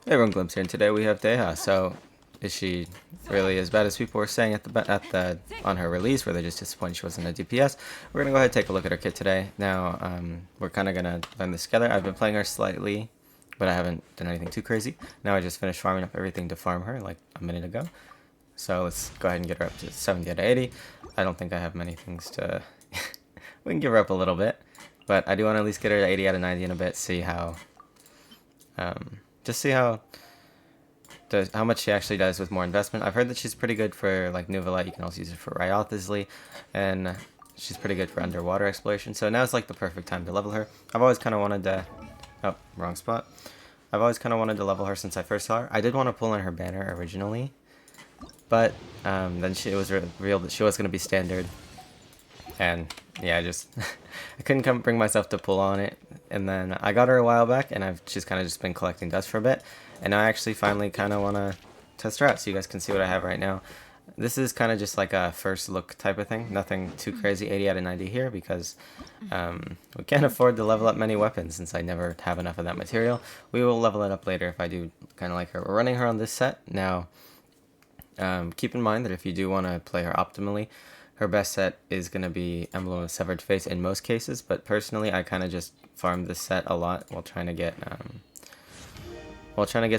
Hey everyone, Glimpse here, and today we have Dehya. So, is she really as bad as people were saying at the on her release, where they're just disappointed she wasn't a DPS? We're gonna go ahead and take a look at her kit today. Now, we're kind of gonna learn this together. I've been playing her slightly, but I haven't done anything too crazy. Now I just finished farming up everything to farm her like a minute ago. So let's go ahead and get her up to 70 out of 80. I don't think I have many things to. We can give her up a little bit, but I do want to at least get her to 80 out of 90 in a bit. See how. Just see how much she actually does with more investment. I've heard that she's pretty good for like Neuvillette. You can also use it for Wriothesley, and she's pretty good for underwater exploration. So now it's like the perfect time to level her. I've always kind of wanted to. Oh, wrong spot. I've always kind of wanted to level her since I first saw her. I did want to pull on her banner originally, but then it was revealed that she was going to be standard, and yeah, I couldn't bring myself to pull on it. And then I got her a while back, and she's kind of just been collecting dust for a bit. And I actually finally kind of want to test her out so you guys can see what I have right now. This is kind of just like a first look type of thing. Nothing too crazy, 80 out of 90 here, because we can't afford to level up many weapons since I never have enough of that material. We will level it up later if I do kind of like her. We're running her on this set. Now, keep in mind that if you do want to play her optimally, her best set is going to be Emblem of Severed Face in most cases, but personally I kind of just farmed this set a lot while trying to get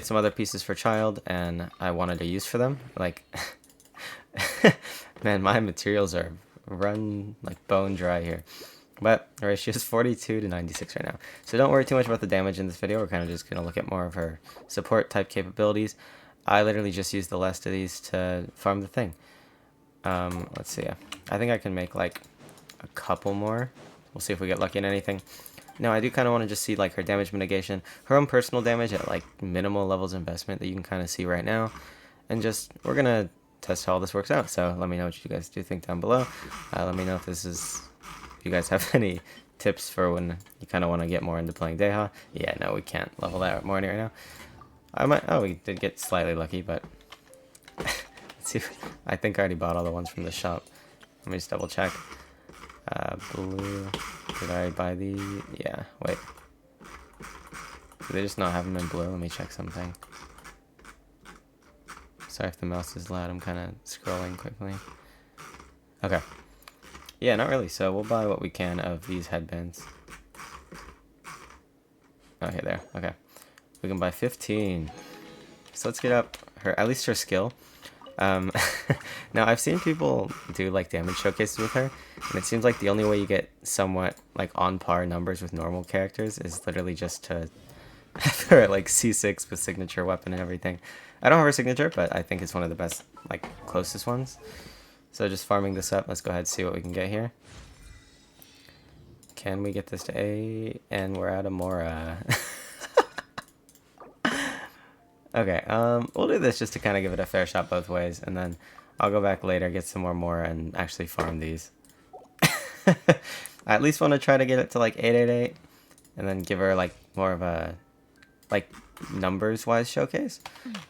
some other pieces for Child, and I wanted a use for them. Like, man, my materials are run like bone dry here. But her ratio is 42 to 96 right now. So don't worry too much about the damage in this video. We're kind of just going to look at more of her support type capabilities. I literally just used the last of these to farm the thing. Let's see. I think I can make like a couple more. We'll see if we get lucky in anything. Now, I do kind of want to just see like her damage mitigation, her own personal damage at like minimal levels of investment that you can kind of see right now, and we're gonna test how all this works out. So let me know what you guys do think down below. Let me know if you guys have any tips for when you kind of want to get more into playing Dehya. Yeah, no, we can't level that more right now. Oh, we did get slightly lucky, but let's see. I think I already bought all the ones from the shop. Let me just double check. Blue. Did I buy the... Yeah, wait. Do they just not have them in blue? Let me check something. Sorry if the mouse is loud. I'm kind of scrolling quickly. Okay. Yeah, not really. So we'll buy what we can of these headbands. Okay, there. Okay. We can buy 15. So let's get up at least her skill. Now I've seen people do like damage showcases with her, and it seems like the only way you get somewhat like on par numbers with normal characters is literally just to have her at like C6 with signature weapon and everything. I don't have her signature, but I think it's one of the best, like, closest ones. So just farming this up, let's go ahead and see what we can get here. Can we get this to A? And we're out of Mora. Okay, we'll do this just to kind of give it a fair shot both ways, and then I'll go back later, get some more, and actually farm these. I at least want to try to get it to like 888, and then give her like more of a like numbers-wise showcase.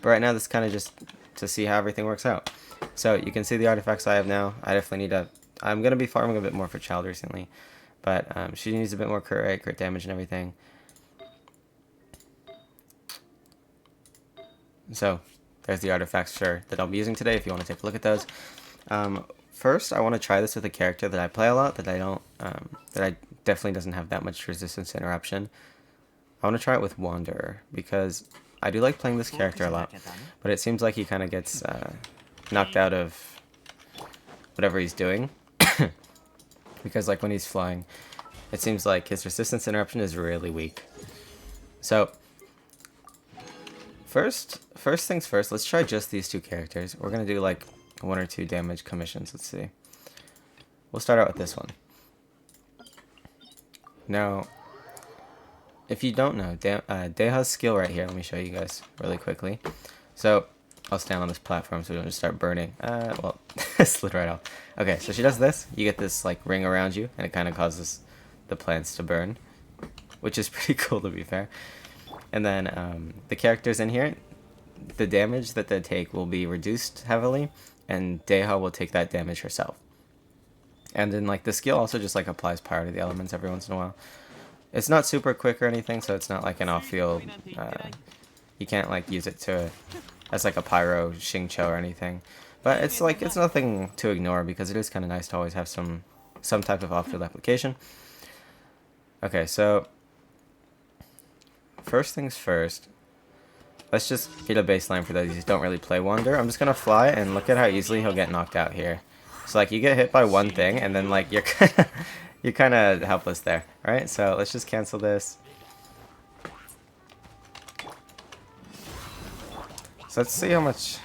But right now, this is kind of just to see how everything works out. So you can see the artifacts I have now. I definitely need to. I'm gonna be farming a bit more for Child recently, but she needs a bit more crit rate, crit damage, and everything. So there's the artifacts that I'll be using today if you want to take a look at those. First, I want to try this with a character that I play a lot, that I definitely doesn't have that much resistance to interruption. I want to try it with Wanderer, because I do like playing this character a lot, but it seems like he kind of gets knocked out of whatever he's doing. Because like when he's flying, it seems like his resistance to interruption is really weak. So First things first, let's try just these two characters. We're going to do like 1 or 2 damage commissions. Let's see. We'll start out with this one. Now, if you don't know, Dehya's skill right here, let me show you guys really quickly. So, I'll stand on this platform so we don't just start burning. Well, slid right off. Okay, so she does this. You get this like ring around you, and it kind of causes the plants to burn, which is pretty cool to be fair. And then the characters in here, the damage that they take will be reduced heavily, and Dehya will take that damage herself. And then like the skill also just like applies power to the elements every once in a while. It's not super quick or anything, so it's not like an off-field You can't like use it to as like a pyro Xiao or anything. But it's like it's nothing to ignore because it is kind of nice to always have some type of off-field application. Okay, so first things first. Let's just get a baseline for those who don't really play Wander. I'm just gonna fly and look at how easily he'll get knocked out here. So like you get hit by one thing and then like you're kind of helpless there, right? So let's just cancel this. So let's see how much.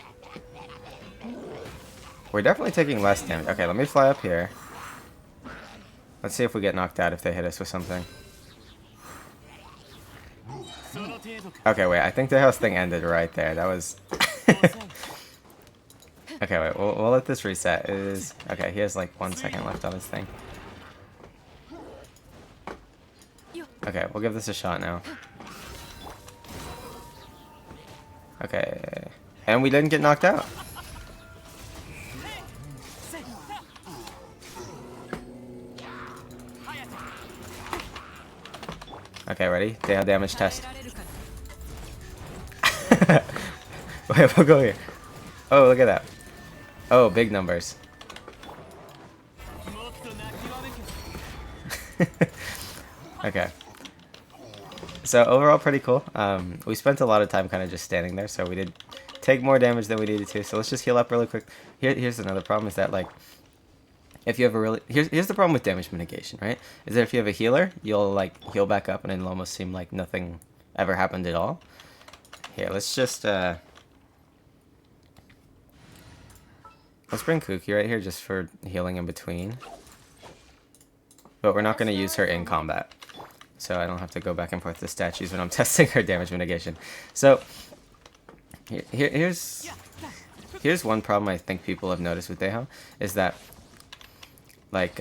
We're definitely taking less damage. Okay, let me fly up here. Let's see if we get knocked out if they hit us with something. Okay, wait, I think the house thing ended right there. That was... Okay, wait, we'll let this reset. It is... Okay, he has like 1 second left on his thing. Okay, we'll give this a shot now. Okay, and we didn't get knocked out. Okay, ready? Dehya damage test. Wait, we'll go here. Oh, look at that. Oh, big numbers. Okay. So overall, pretty cool. We spent a lot of time kind of just standing there, so we did take more damage than we needed to. So let's just heal up really quick. Here's another problem: is that like, if you have a really here's the problem with damage mitigation, right? Is that if you have a healer, you'll like heal back up, and it'll almost seem like nothing ever happened at all. Here, let's just let's bring Kuki right here just for healing in between. But we're not going to use her in combat, so I don't have to go back and forth to statues when I'm testing her damage mitigation. So here's one problem I think people have noticed with Dehya, is that like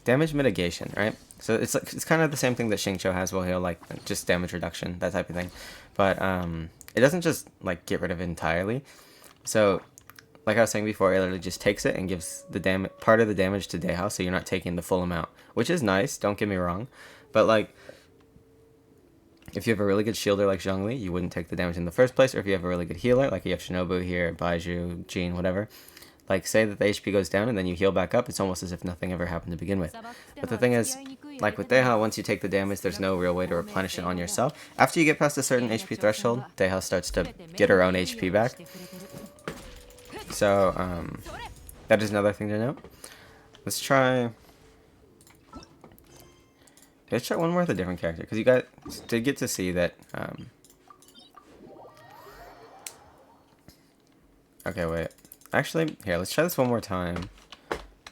damage mitigation, right? So it's kind of the same thing that Xiao has, where he'll like just damage reduction, that type of thing. But it doesn't just like get rid of it entirely. So like I was saying before, it literally just takes it and gives the part of the damage to Dehya, so you're not taking the full amount, which is nice, don't get me wrong. But like, if you have a really good shielder like Zhongli, you wouldn't take the damage in the first place. Or if you have a really good healer, like you have Shinobu here, Baiju, Jean, whatever, like say that the HP goes down and then you heal back up, it's almost as if nothing ever happened to begin with. But the thing is, like with Dehya, once you take the damage, there's no real way to replenish it on yourself. After you get past a certain HP threshold, Dehya starts to get her own HP back. So, that is another thing to note. Let's try one more with a different character, because you guys did get to see that, okay, wait. Actually, here, let's try this one more time.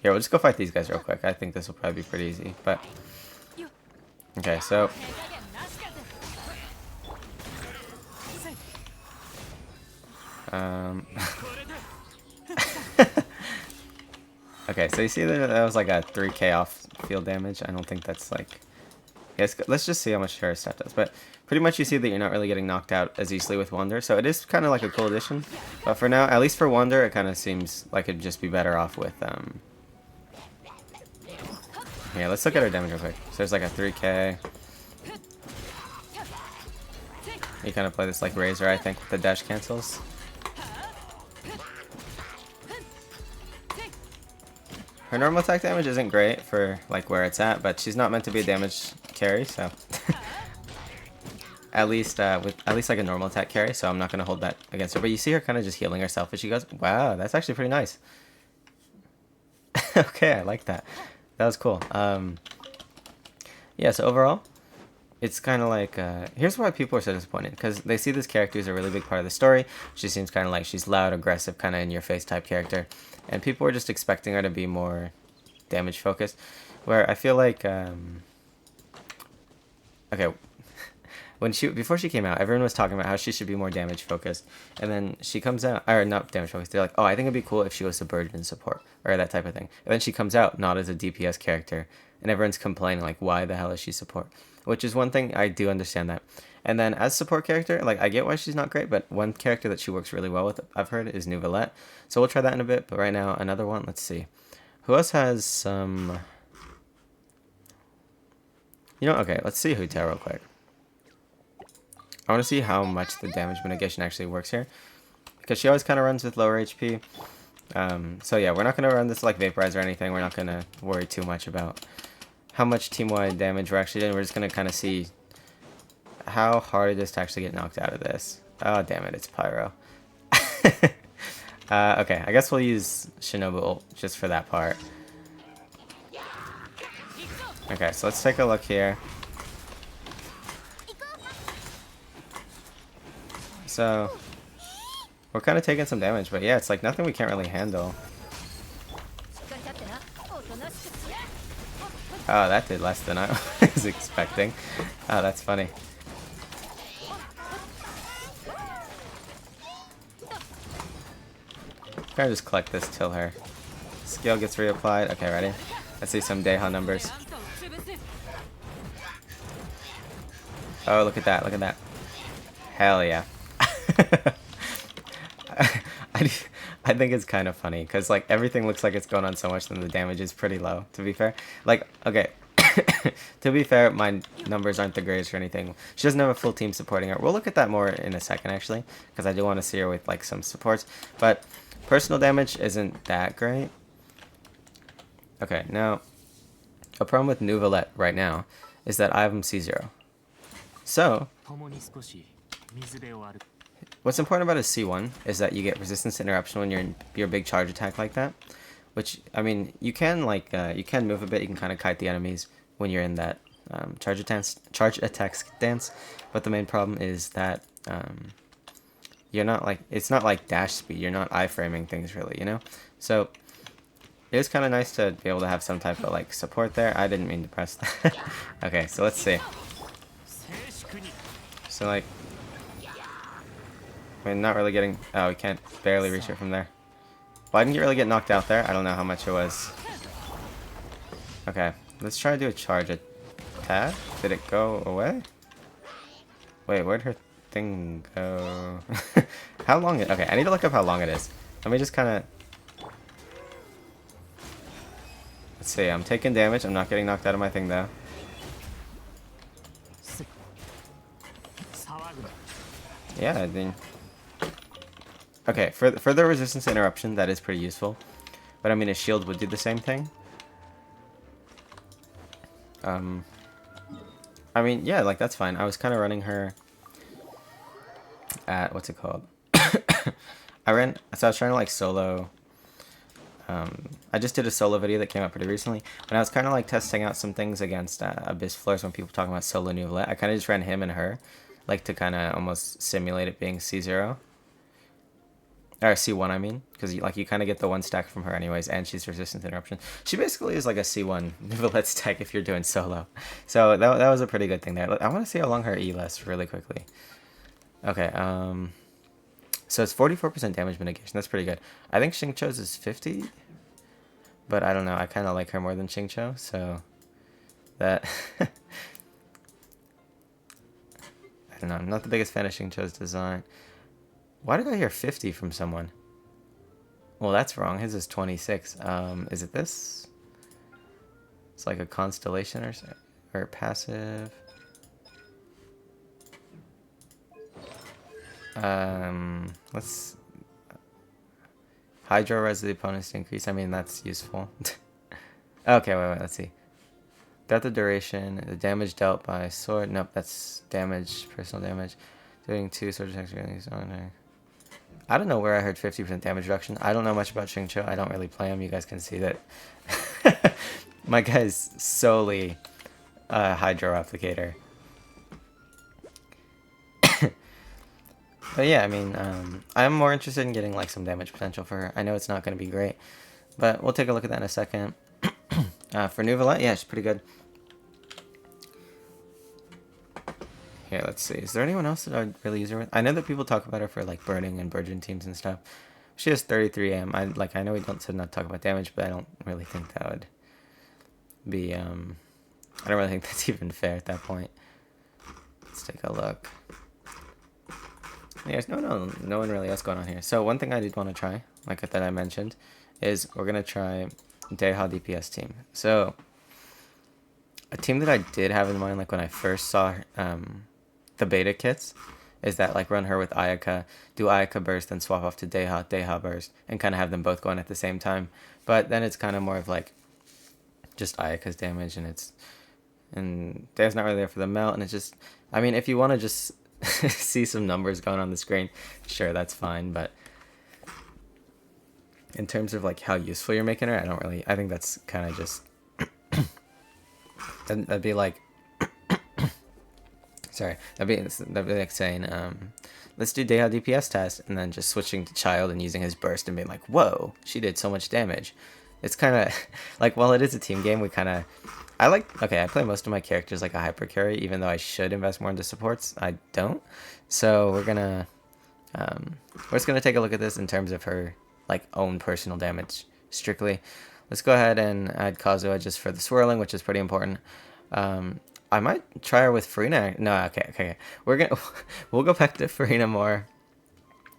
Here, we'll just go fight these guys real quick. I think this will probably be pretty easy, but... Okay, so... Okay, so you see that was like a 3k off field damage. I don't think that's like... Yes, let's just see how much her stuff does. But pretty much you see that you're not really getting knocked out as easily with Wander. So it is kind of like a cool addition. But for now, at least for Wander, it kind of seems like it'd just be better off with... Yeah, let's look at her damage real quick. So there's like a 3k. You kind of play this like Razor, I think, with the dash cancels. Her normal attack damage isn't great for like where it's at, but she's not meant to be a damage carry, so at least like a normal attack carry, so I'm not gonna hold that against her. But you see her kind of just healing herself as she goes. Wow, that's actually pretty nice. Okay, I like that. That was cool. Yeah, so overall, it's kind of like, here's why people are so disappointed, because they see this character as a really big part of the story. She seems kind of like she's loud, aggressive, kind of in-your-face type character, and people are just expecting her to be more damage focused, where I feel like, okay, before she came out, everyone was talking about how she should be more damage focused, and then she comes out, or not damage focused, they're like, oh, I think it'd be cool if she was subverted in support, or that type of thing, and then she comes out not as a DPS character, and everyone's complaining, like, why the hell is she support? Which is one thing, I do understand that. And then as support character, like, I get why she's not great, but one character that she works really well with, I've heard, is Neuvillette. So we'll try that in a bit, but right now, another one, let's see. Who else has some... You know, okay, let's see Huta real quick. I want to see how much the damage mitigation actually works here, because she always kind of runs with lower HP. So yeah, we're not going to run this like Vaporize or anything. We're not going to worry too much about how much team-wide damage we're actually doing. We're just going to kind of see how hard it is to actually get knocked out of this. Oh, damn it, it's Pyro. Okay, I guess we'll use Shinobu ult just for that part. Okay, so let's take a look here. So, we're kind of taking some damage, but yeah, it's like nothing we can't really handle. Oh, that did less than I was expecting. Oh, that's funny. Gotta just collect this till her skill gets reapplied. Okay, ready? Let's see some Dehya numbers. Oh, look at that, look at that. Hell yeah. I think it's kind of funny, because like everything looks like it's going on so much, then the damage is pretty low, to be fair. Like, okay, to be fair, my numbers aren't the greatest or anything. She doesn't have a full team supporting her. We'll look at that more in a second, actually, because I do want to see her with like some supports. But personal damage isn't that great. Okay, now, a problem with Neuvillette right now is that I have him C0. So, what's important about a C1 is that you get resistance to interruption when you're in your big charge attack like that. Which, I mean, you can like you can move a bit. You can kind of kite the enemies when you're in that charge attack stance. But the main problem is that you're not like, it's not like dash speed. You're not iframing things really, you know. So it is kind of nice to be able to have some type of like support there. I didn't mean to press that. Okay, so let's see. So like, I mean, not really getting. Oh, we can't barely reach it from there. Well, I didn't really get knocked out there. I don't know how much it was. Okay, let's try to do a charge attack. Did it go away? Wait, where'd her thing go? How long it? Okay, I need to look up how long it is. Let me just kind of. Let's see. I'm taking damage. I'm not getting knocked out of my thing though. Yeah, I think. Okay, for the resistance to interruption, that is pretty useful. But I mean, a shield would do the same thing. I mean, yeah, like that's fine. I was kind of running her at, what's it called? So I was trying to like solo. I just did a solo video that came out pretty recently, and I was kind of like testing out some things against Abyss Floors when people talking about solo Neuvillette. I kind of just ran him and her, like to kind of almost simulate it being C0. Or C1, I mean, because you kind of get the one stack from her anyways, and she's resistant to interruption. She basically is like a C1 Neuvillette stack if you're doing solo. So that was a pretty good thing there. I want to see how long her E lasts really quickly. Okay, so it's 44% damage mitigation. That's pretty good. I think Xingqiu's is 50, but I don't know. I kind of like her more than Xingqiu, so that. I don't know. I'm not the biggest fan of Xingqiu's design. Why did I hear 50 from someone? Well, that's wrong. His is 26. Is it this? It's like a Constellation or passive. Let's Hydro res the opponent's increase. I mean, that's useful. Okay, wait, let's see. Got the duration, the damage dealt by sword. Nope, that's damage, personal damage. Doing 2 sword attacks. I don't know where I heard 50% damage reduction. I don't know much about Xingqiu. I don't really play him. You guys can see that my guy's solely a Hydro Applicator. But yeah, I mean, I'm more interested in getting like some damage potential for her. I know it's not going to be great, but we'll take a look at that in a second. For Neuvillette, yeah, she's pretty good. Here, let's see. Is there anyone else that I'd really use her with? I know that people talk about her for like burning and Burgeon teams and stuff. She has 33 AM. I know we said not to talk about damage, but I don't really think that would be I don't really think that's even fair at that point. Let's take a look. Yeah, no one really else going on here. So one thing I did want to try, like that I mentioned, is we're gonna try Dehya DPS team. So a team that I did have in mind, like when I first saw the beta kits, is that like run her with Ayaka, do Ayaka burst, then swap off to Dehya, Dehya burst, and kind of have them both going at the same time. But then it's kind of more of like just Ayaka's damage, and Dehya's not really there for the melt, and it's just, I mean, if you want to just see some numbers going on the screen, sure, that's fine, but in terms of like how useful you're making her, I think that's kind of just, that'd be like, sorry, that'd be like saying, let's do Dehya DPS test, and then just switching to Child and using his burst and being like, whoa, she did so much damage. It's kind of, like, while it is a team game, okay, I play most of my characters like a hyper carry, even though I should invest more into supports. I don't. So we're just gonna take a look at this in terms of her, like, own personal damage, strictly. Let's go ahead and add Kazuha just for the swirling, which is pretty important. I might try her with Finina. No, okay. We'll go back to Finina more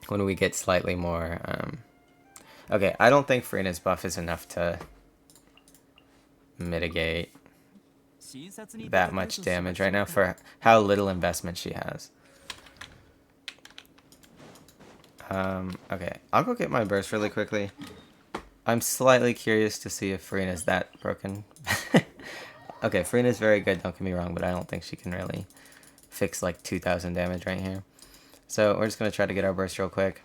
when we get slightly more, okay, I don't think Finina's buff is enough to mitigate that much damage right now for how little investment she has. Okay, I'll go get my burst really quickly. I'm slightly curious to see if Finina's that broken. Okay, Finina's very good, don't get me wrong, but I don't think she can really fix like 2,000 damage right here. So we're just going to try to get our burst real quick.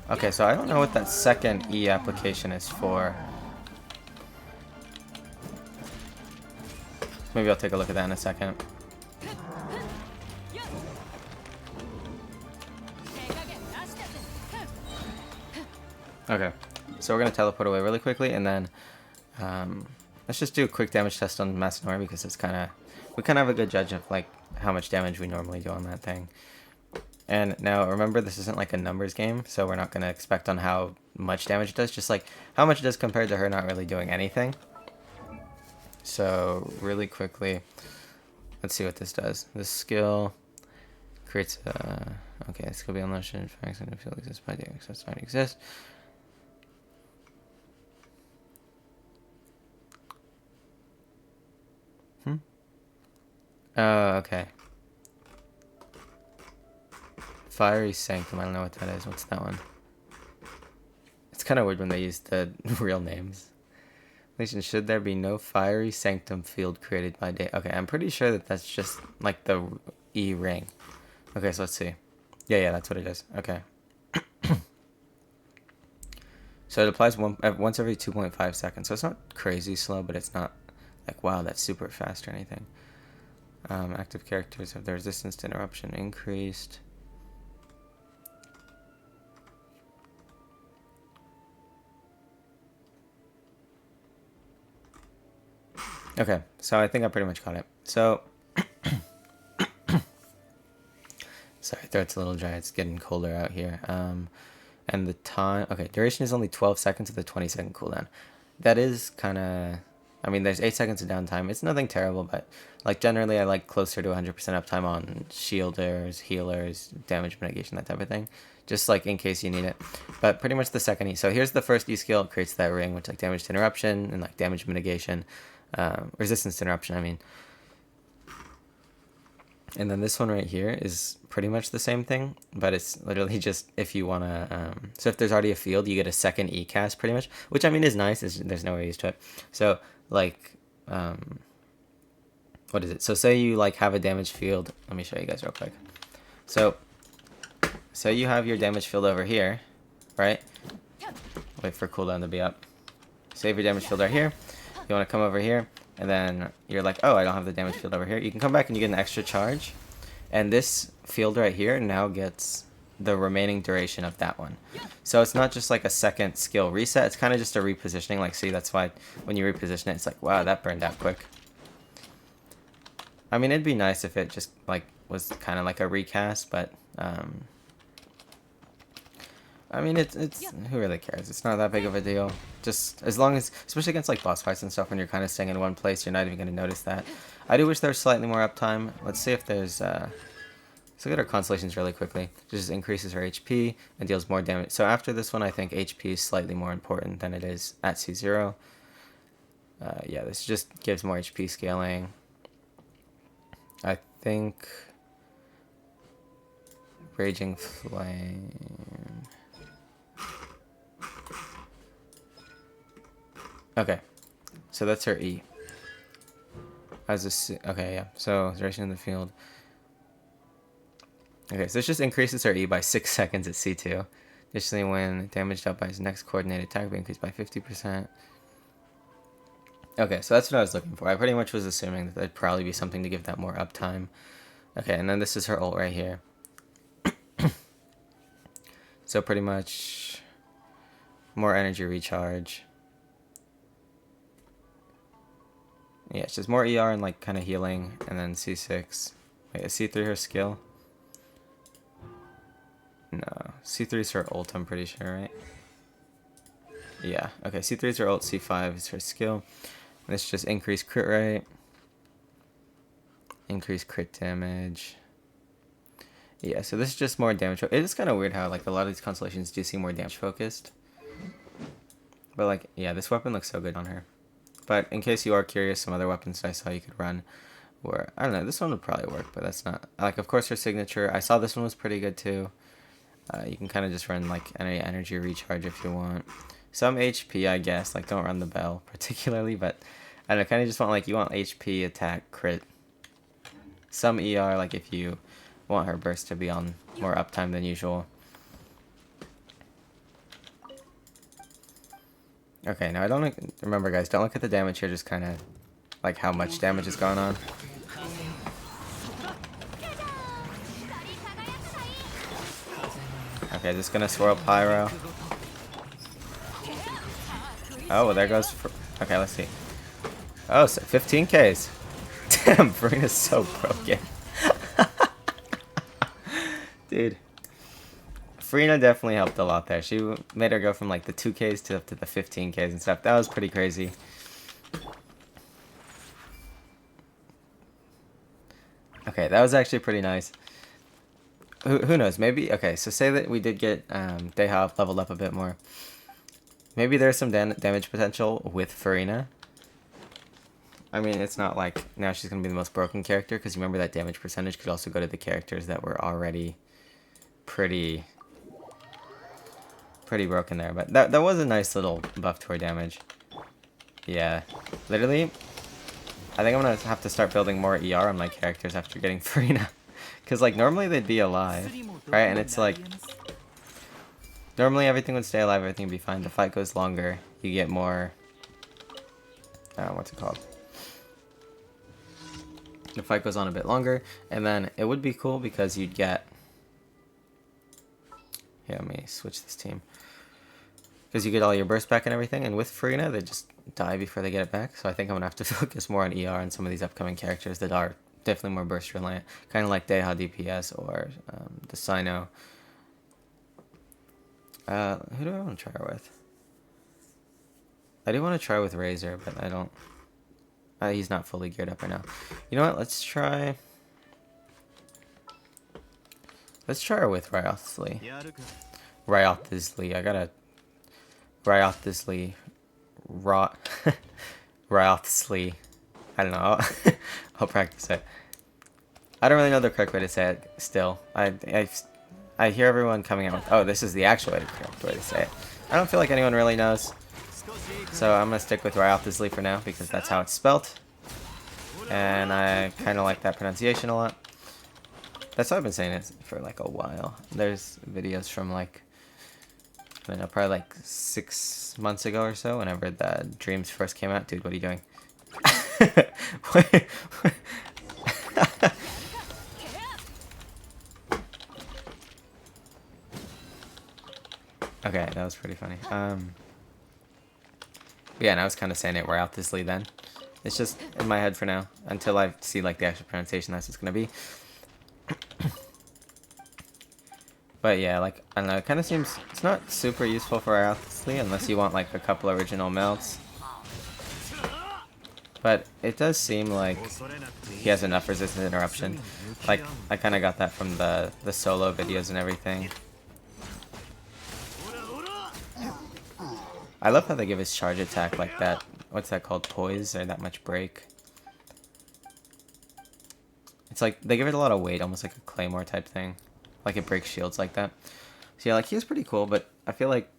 Okay, so I don't know what that second E application is for. Maybe I'll take a look at that in a second. Okay, so we're going to teleport away really quickly, and then let's just do a quick damage test on Masanori, because it's we kind of have a good judge of like how much damage we normally do on that thing. And now remember, this isn't like a numbers game, so we're not going to expect on how much damage it does, just like how much it does compared to her not really doing anything. So really quickly, let's see what this does. This skill creates a, okay, this could be unleashed in fact, and field exists by doing so, it's not exist. Oh, okay. Fiery Sanctum, I don't know what that is. What's that one? It's kind of weird when they use the real names. Should there be no Fiery Sanctum field created by day? Okay, I'm pretty sure that that's just like the E ring. Okay, so let's see. Yeah, that's what it is. Okay. So it applies once every 2.5 seconds. So it's not crazy slow, but it's not like, wow, that's super fast or anything. Active characters have their resistance to interruption increased. Okay, so I think I pretty much got it. So, sorry, throat's a little dry. It's getting colder out here. And the time, okay, duration is only 12 seconds with a 20-second cooldown. That is kind of, I mean, there's 8 seconds of downtime. It's nothing terrible, but like generally I like closer to 100% uptime on shielders, healers, damage mitigation, that type of thing. Just like in case you need it. But pretty much the second E. So here's the first E skill. It creates that ring, which like damage to interruption and like damage mitigation. Resistance to interruption, I mean. And then this one right here is pretty much the same thing, but it's literally just if you want to, so if there's already a field, you get a second E cast pretty much, which I mean is nice, there's no way used to it. So like, what is it? So say you like have a damage field, let me show you guys real quick. So you have your damage field over here, right? Wait for cooldown to be up. Save your damage field right here. You want to come over here, and then you're like, oh, I don't have the damage field over here. You can come back and you get an extra charge, and this field right here now gets the remaining duration of that one. So it's not just like a second skill reset, it's kind of just a repositioning. Like, see, that's why when you reposition it, it's like, wow, that burned out quick. I mean, it'd be nice if it just like was kind of like a recast, but I mean, it's who really cares? It's not that big of a deal. Just as long as, especially against like boss fights and stuff, when you're kind of staying in one place, you're not even going to notice that. I do wish there was slightly more uptime. Let's see if there's Let's look at her constellations really quickly. It just increases her HP and deals more damage. So after this one, I think HP is slightly more important than it is at C0. Yeah, this just gives more HP scaling. I think Raging Flame. Okay, so that's her E. As a C, okay, yeah. So duration in the field. Okay, so this just increases her E by 6 seconds at C2. Additionally, when damage dealt by his next coordinated attack will be increased by 50%. Okay, so that's what I was looking for. I pretty much was assuming that there'd probably be something to give that more uptime. Okay, and then this is her ult right here. So pretty much more energy recharge. Yeah, it's just more ER and like kind of healing, and then C6. Wait, is C3 her skill? No, C3 is her ult, I'm pretty sure, right? Yeah, okay, C3 is her ult, C5 is her skill. And this just increased crit rate. Increased crit damage. Yeah, so this is just more damage. It is kind of weird how like a lot of these constellations do seem more damage focused. But like, yeah, this weapon looks so good on her. But in case you are curious, some other weapons that I saw you could run were, I don't know, this one would probably work, but that's not, like, of course her signature, I saw this one was pretty good too. You can kind of just run like any energy recharge if you want. Some HP, I guess, like don't run the bell particularly, but I don't know, kind of just want like, you want HP, attack, crit. Some ER, like if you want her burst to be on more uptime than usual. Okay, now I don't remember, guys, don't look at the damage here, just kind of like how much damage is going on. Okay, just gonna swirl pyro. Oh, well, there goes. Okay, let's see. Oh, so 15Ks. Damn, Finina's so broken. Dude. Finina definitely helped a lot there. She made her go from like the 2Ks to up to the 15Ks and stuff. That was pretty crazy. Okay, that was actually pretty nice. Who knows? Maybe, okay, so say that we did get Dehya leveled up a bit more. Maybe there's some damage potential with Finina. I mean, it's not like now she's going to be the most broken character, because you remember that damage percentage could also go to the characters that were already pretty broken there. But that was a nice little buff to her damage. Yeah, literally, I think I'm going to have to start building more ER on my characters after getting Finina. Because, like, normally they'd be alive, right? And it's like, normally everything would stay alive, everything would be fine. The fight goes longer, you get more, what's it called? The fight goes on a bit longer, and then it would be cool because you'd get, here, let me switch this team. Because you get all your burst back and everything, and with Finina, they just die before they get it back. So I think I'm going to have to focus more on ER and some of these upcoming characters that are definitely more burst reliant, kind of like Dehya DPS or the Sino. Who do I want to try her with? I do want to try with Razor, but I don't. He's not fully geared up right now. You know what? Let's try. Let's try her with Wriothesley. Wriothesley. I gotta. Wriothesley. Wriothesley. I don't know. I'll practice it. I don't really know the correct way to say it still. I hear everyone coming out with, oh, this is the actual correct way to say it. I don't feel like anyone really knows. So I'm going to stick with Wriothesley for now because that's how it's spelt. And I kind of like that pronunciation a lot. That's how I've been saying it for like a while. There's videos from like, I don't know, probably like 6 months ago or so, whenever the Dreams first came out. Dude, what are you doing? Okay, that was pretty funny. Yeah, and I was kind of saying it Wriothesley then. It's just in my head for now, until I see like the actual pronunciation that's it's gonna be. But yeah, like, I don't know, it kind of seems, it's not super useful for Wriothesley unless you want like a couple original melts. But it does seem like he has enough resistance interruption. Like, I kind of got that from the solo videos and everything. I love how they give his charge attack like that. What's that called? Poise, or that much break. It's like, they give it a lot of weight, almost like a claymore type thing. Like it breaks shields like that. So yeah, like, he was pretty cool, but I feel like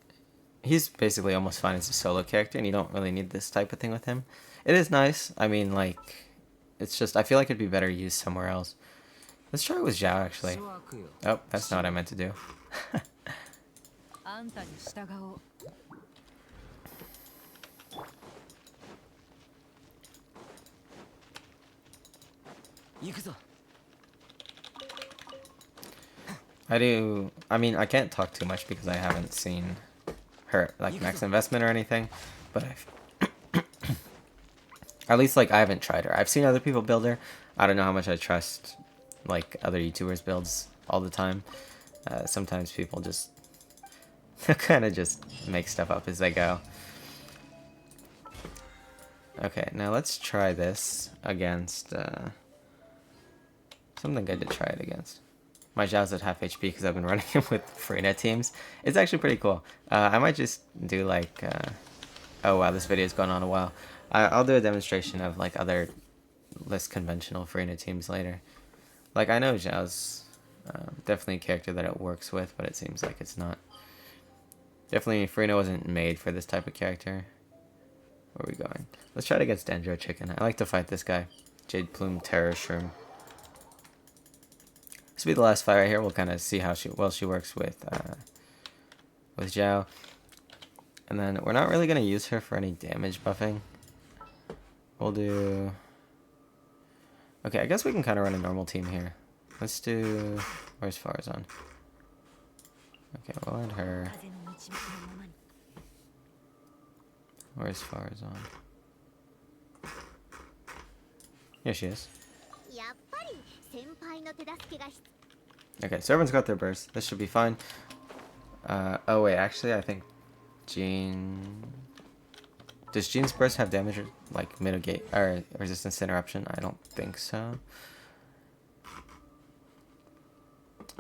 he's basically almost fine as a solo character, and you don't really need this type of thing with him. It is nice. I mean, like, it's just, I feel like it'd be better used somewhere else. Let's try it with Xiao, actually. Oh, that's not what I meant to do. I mean, I can't talk too much because I haven't seen her, like, max investment or anything, but at least, like, I haven't tried her. I've seen other people build her. I don't know how much I trust, like, other YouTubers' builds all the time. Sometimes people just kind of just make stuff up as they go. Okay, now let's try this against, something good to try it against. My Xiao's at half HP because I've been running him with Finina teams. It's actually pretty cool. I might just do like, oh wow, this video's gone on a while. I'll do a demonstration of like other less conventional Finina teams later. Like, I know Xiao's definitely a character that it works with, but it seems like it's not. Definitely Finina wasn't made for this type of character. Where are we going? Let's try it against Dendro Chicken. I like to fight this guy. Jade Plume Terror Shroom. This will be the last fight right here. We'll kind of see how well she works with Xiao. And then we're not really going to use her for any damage buffing. We'll do... Okay, I guess we can kind of run a normal team here. Let's do... Where's Farazan? Okay, we'll add her. Where's Farazan? Here she is. Okay, so everyone's got their burst. This should be fine. Oh wait, actually I think Jean... Does Jean's burst have damage or, like, mitigate or resistance to interruption? I don't think so.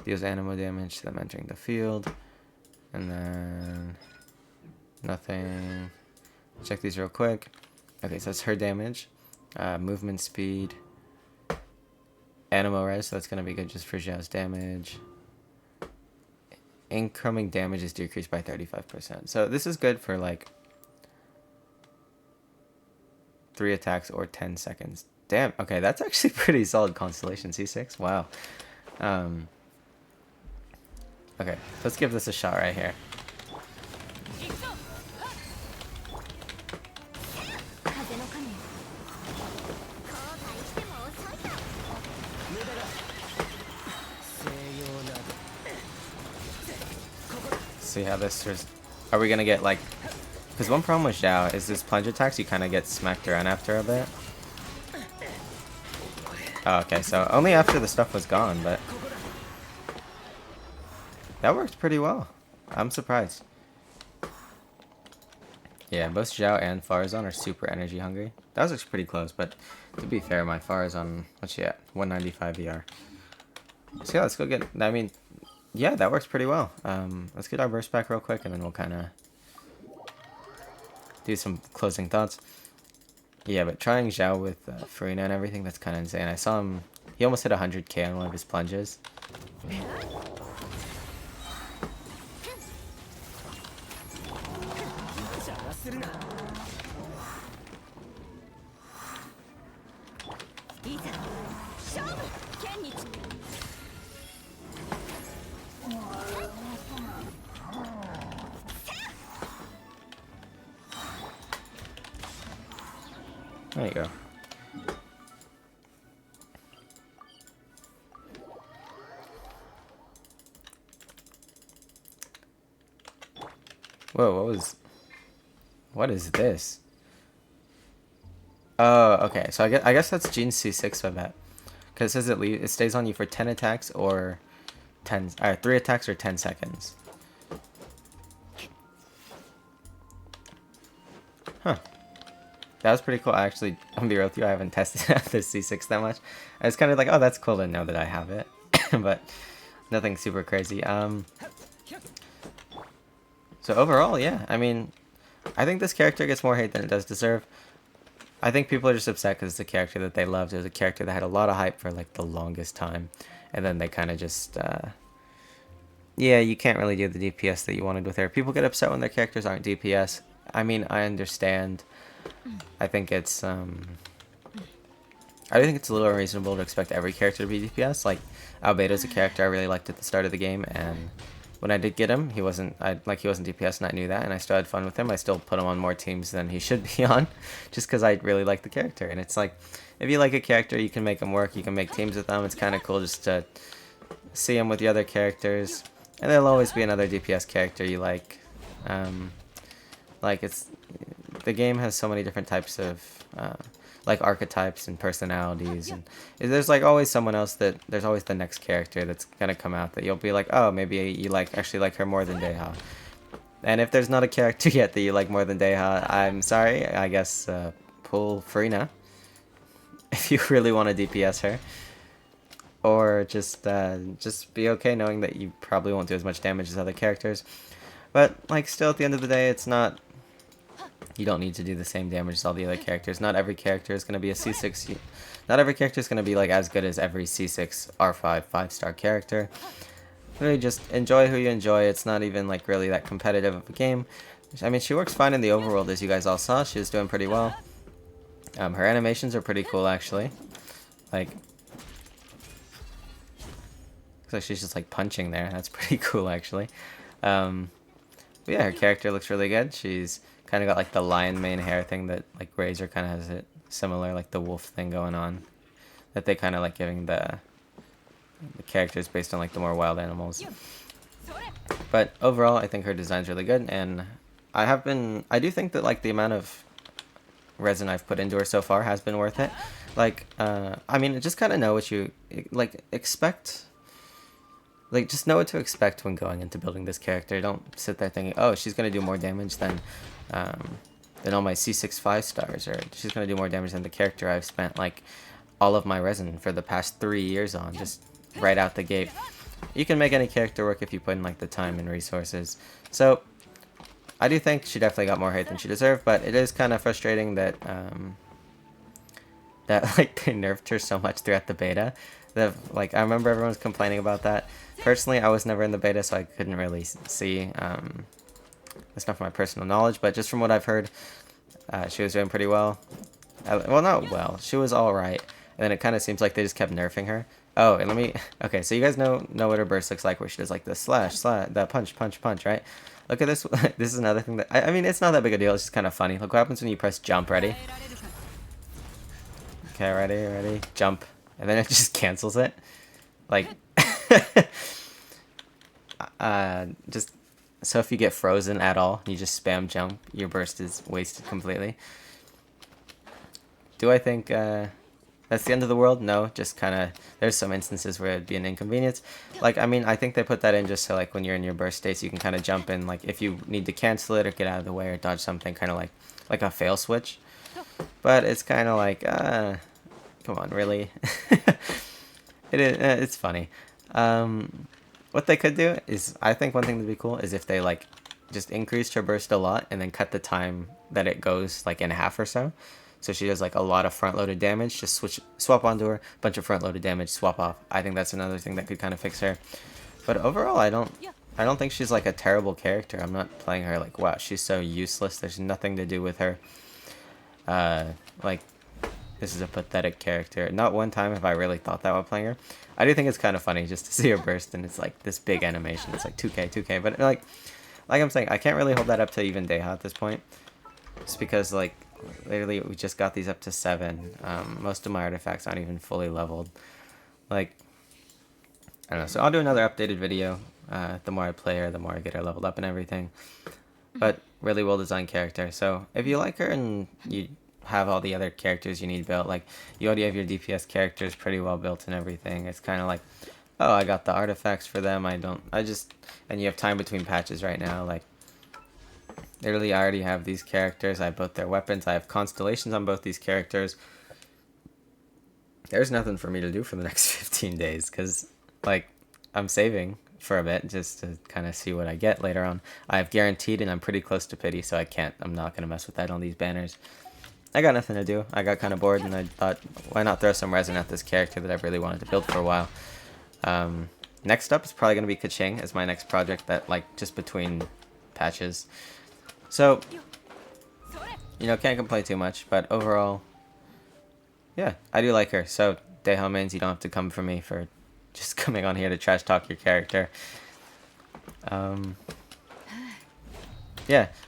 Deals animal damage to them entering the field. And then... Nothing. Check these real quick. Okay, so that's her damage. Movement speed. Animo res, so that's going to be good just for Xiao's damage. Incoming damage is decreased by 35%. So this is good for like 3 attacks or 10 seconds. Damn, okay, that's actually pretty solid Constellation C6. Wow. Okay, let's give this a shot right here. See how this is. Are we gonna get like, because one problem with Xiao is this plunge attacks, you kind of get smacked around after a bit. Oh, okay, so only after the stuff was gone, but that worked pretty well. I'm surprised. Yeah, both Xiao and Farazan are super energy hungry. That was actually pretty close, but to be fair, my Farazan, what's she at? 195 ER. So yeah, let's go get, I mean, yeah, that works pretty well. Let's get our burst back real quick, and then we'll kind of do some closing thoughts. Yeah, but trying Xiao with Finina and everything, that's kind of insane. I saw him, he almost hit 100k on one of his plunges. There you go. Whoa, what is this? Oh, okay. So I guess that's Jean C6, I bet. Because it says it stays on you for 10 attacks or 3 attacks or 10 seconds. Huh. that was pretty cool. I actually, I'm gonna be real with you, I haven't tested out this C6 that much. I was kind of like, oh, that's cool to know that I have it, but nothing super crazy. So overall, yeah, I mean, I think this character gets more hate than it does deserve. I think people are just upset because it's a character that they loved. It was a character that had a lot of hype for like the longest time, and then they kind of just, yeah, you can't really do the DPS that you wanted with her. People get upset when their characters aren't DPS. I mean, I understand. I think it's a little unreasonable to expect every character to be DPS. Like, Albedo's a character I really liked at the start of the game, and when I did get him, he wasn't DPS, and I knew that, and I still had fun with him. I still put him on more teams than he should be on, just because I really like the character. And it's like, if you like a character, you can make him work, you can make teams with them. It's kind of cool just to see him with the other characters, and there'll always be another DPS character you like. The game has so many different types of like archetypes and personalities, and there's like always someone else there's always the next character that's gonna come out that you'll be like, oh, maybe you actually like her more than Dehya. And if there's not a character yet that you like more than Dehya, I'm sorry, I guess pull Finina if you really want to DPS her, or just be okay knowing that you probably won't do as much damage as other characters. But like, still, at the end of the day, it's not. You don't need to do the same damage as all the other characters. Not every character is going to be a C6. Not every character is going to be like as good as every C6 R5 5-star character. Really, just enjoy who you enjoy. It's not even like really that competitive of a game. I mean, she works fine in the overworld, as you guys all saw. She was doing pretty well. Her animations are pretty cool, actually. Like, looks like she's just like punching there. That's pretty cool, actually. But yeah, her character looks really good. She's kind of got like the lion mane hair thing that like Razor kind of has it similar, like the wolf thing going on, that they kind of like giving the characters based on like the more wild animals. But overall, I think her design's really good, and I do think that like the amount of resin I've put into her so far has been worth it. Like, I mean, just kind of know what you like expect. Like, just know what to expect when going into building this character. Don't sit there thinking, oh, she's gonna do more damage than all my C6 5-stars, or she's gonna do more damage than the character I've spent like all of my resin for the past 3 years on, just right out the gate. You can make any character work if you put in like the time and resources. So I do think she definitely got more hate than she deserved, but it is kind of frustrating that like they nerfed her so much throughout the beta. That like, I remember everyone was complaining about that. Personally, I was never in the beta, so I couldn't really see. That's not from my personal knowledge, but just from what I've heard, she was doing pretty well. Well, not well. She was all right, and then it kind of seems like they just kept nerfing her. Oh, and let me. Okay, so you guys know what her burst looks like, where she does like the slash, the punch, right? Look at this. This is another thing that I mean, it's not that big a deal. It's just kind of funny. Look what happens when you press jump. Ready? Okay, ready, jump, and then it just cancels it. Like, just. So if you get frozen at all, you just spam jump, your burst is wasted completely. Do I think that's the end of the world? No, just kind of, there's some instances where it'd be an inconvenience. Like, I mean, I think they put that in just so like when you're in your burst states, you can kind of jump in, like if you need to cancel it or get out of the way or dodge something, kind of like a fail switch. But it's kind of like, come on, really? It's funny. What they could do is, I think one thing that'd be cool is if they like just increased her burst a lot and then cut the time that it goes like in half or so. So she does like a lot of front-loaded damage, just swap onto her, bunch of front-loaded damage, swap off. I think that's another thing that could kind of fix her. But overall, I don't think she's like a terrible character. I'm not playing her like, wow, she's so useless. There's nothing to do with her. Like, this is a pathetic character. Not one time have I really thought that while playing her. I do think it's kind of funny just to see her burst, and it's like this big animation. It's like 2K, but like I'm saying, I can't really hold that up to even Dehya at this point. Just because, like, literally we just got these up to 7. Most of my artifacts aren't even fully leveled. Like, I don't know. So I'll do another updated video. The more I play her, the more I get her leveled up and everything. But really well-designed character. So if you like her and you have all the other characters you need built, like you already have your DPS characters pretty well built and everything, it's kind of like, oh, I got the artifacts for them, and you have time between patches right now, like Literally, I already have these characters. I have both their weapons. I have constellations on both these characters. There's nothing for me to do for the next 15 days because, like, I'm saving for a bit just to kind of see what I get later on. I have guaranteed, and I'm pretty close to pity, so I'm not going to mess with that on these banners. I got nothing to do. I got kind of bored, and I thought, why not throw some resin at this character that I've really wanted to build for a while. Next up is probably going to be Kaching as my next project that, like, just between patches. So, you know, can't complain too much, but overall, yeah, I do like her. So, Dehya mains, you don't have to come for me for just coming on here to trash talk your character. Yeah,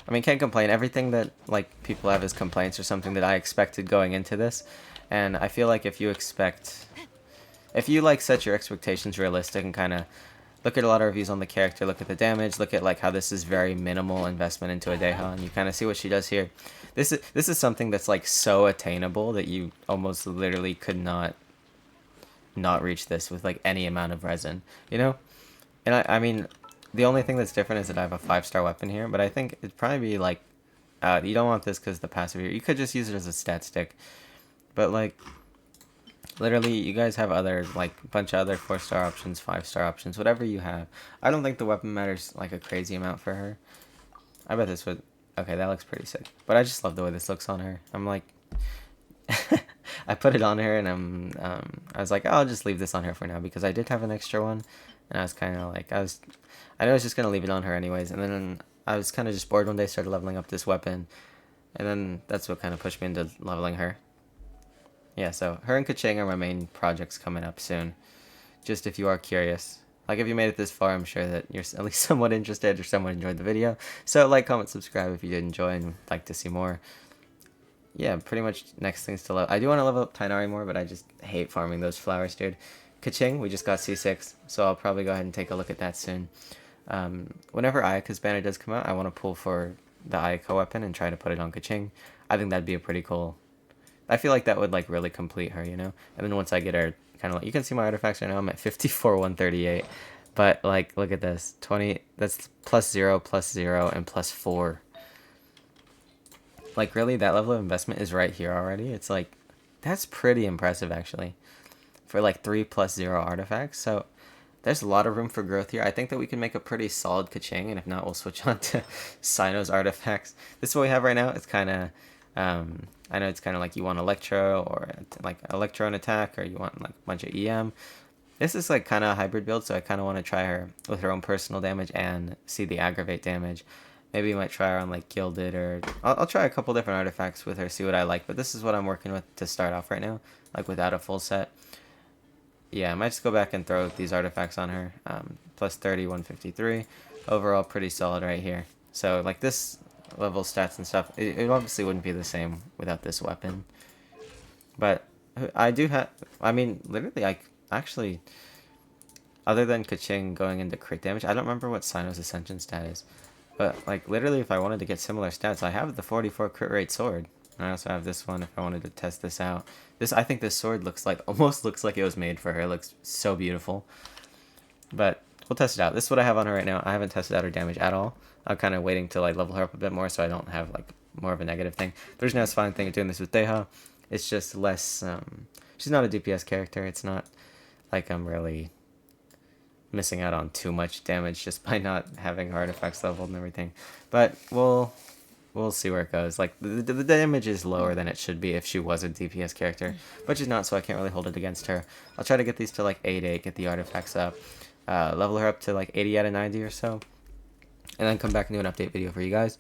I mean, can't complain. Everything that, like, people have as complaints or something that I expected going into this. And I feel like if you, like, set your expectations realistic and kind of look at a lot of reviews on the character, look at the damage, look at, like, how this is very minimal investment into a Dehya, and you kind of see what she does here. This is something that's, like, so attainable that you almost literally could not reach this with, like, any amount of resin, you know? And I mean, the only thing that's different is that I have a 5-star weapon here, but I think it'd probably be, like, you don't want this because the passive here. You could just use it as a stat stick. But, like, literally, you guys have other, like, a bunch of other 4-star options, 5-star options, whatever you have. I don't think the weapon matters, like, a crazy amount for her. I bet this would... Okay, that looks pretty sick. But I just love the way this looks on her. I'm like... I put it on her, and I was like, oh, I'll just leave this on her for now, because I did have an extra one. And I was kind of like... I know I was just going to leave it on her anyways. And then I was kind of just bored one day, started leveling up this weapon. And then that's what kind of pushed me into leveling her. Yeah, so her and Kaching are my main projects coming up soon. Just if you are curious. Like, if you made it this far, I'm sure that you're at least somewhat interested or somewhat enjoyed the video. So, like, comment, subscribe if you did enjoy and would like to see more. Yeah, pretty much next things to level. I do want to level up Tighnari more, but I just hate farming those flowers, dude. Kaching, we just got C6, so I'll probably go ahead and take a look at that soon. Whenever Ayaka's banner does come out, I want to pull for the Ayaka weapon and try to put it on Kaching. I think that'd be a pretty cool... I feel like that would, like, really complete her, you know? And then once I get her, kind of like... You can see my artifacts right now. I'm at 54, 138. But, like, look at this. 20... That's +0, +0, and +4. Like, really, that level of investment is right here already. It's like... That's pretty impressive, actually. For, like, 3 +0 artifacts. So, there's a lot of room for growth here. I think that we can make a pretty solid Kaching. And if not, we'll switch on to Sino's artifacts. This is what we have right now. It's kind of... I know it's kind of like you want Electro or like Electro and attack, or you want like a bunch of EM. This is like kind of a hybrid build, so I kind of want to try her with her own personal damage and see the aggravate damage. Maybe you might try her on like Gilded, or I'll try a couple different artifacts with her, see what I like. But this is what I'm working with to start off right now, like without a full set. Yeah, I might just go back and throw these artifacts on her. +30, 153. Overall, pretty solid right here. So like this level stats and stuff, it obviously wouldn't be the same without this weapon. But I do have, I mean, literally, I actually, other than Kaching going into crit damage, I don't remember what Sino's Ascension stat is. But, like, literally, if I wanted to get similar stats, I have the 44 crit rate sword. And I also have this one if I wanted to test this out. I think this sword almost looks like it was made for her. It looks so beautiful. But we'll test it out. This is what I have on her right now. I haven't tested out her damage at all. I'm kind of waiting to like level her up a bit more so I don't have like more of a negative thing. There's no fine thing of doing this with Dehya. It's just less, she's not a DPS character. It's not like I'm really missing out on too much damage just by not having her artifacts leveled and everything. But we'll see where it goes. Like, the damage is lower than it should be if she was a DPS character, but she's not, so I can't really hold it against her. I'll try to get these to like 8-8, get the artifacts up, level her up to like 80 out of 90 or so, and then come back and do an update video for you guys.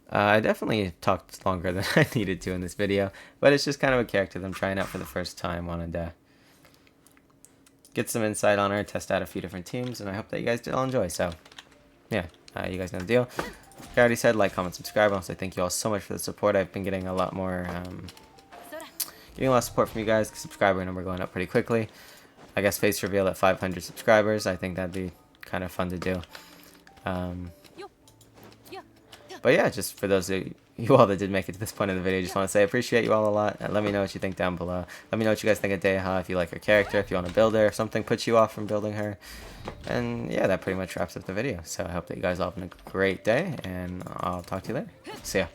I definitely talked longer than I needed to in this video, but it's just kind of a character that I'm trying out for the first time. Wanted to get some insight on her, test out a few different teams, and I hope that you guys did all enjoy. So, yeah, you guys know the deal. Like I already said, like, comment, subscribe. I want to say thank you all so much for the support. I've been getting a lot more, getting a lot of support from you guys. Subscriber number going up pretty quickly. I guess face reveal at 500 subscribers. I think that'd be kind of fun to do. But yeah, just for those of you all that did make it to this point of the video. Just want to say I appreciate you all a lot. And let me know what you think down below. Let me know what you guys think of Dehya, if you like her character, if you want to build her, if something puts you off from building her. And yeah, that pretty much wraps up the video. So I hope that you guys all have a great day, and I'll talk to you later. See ya.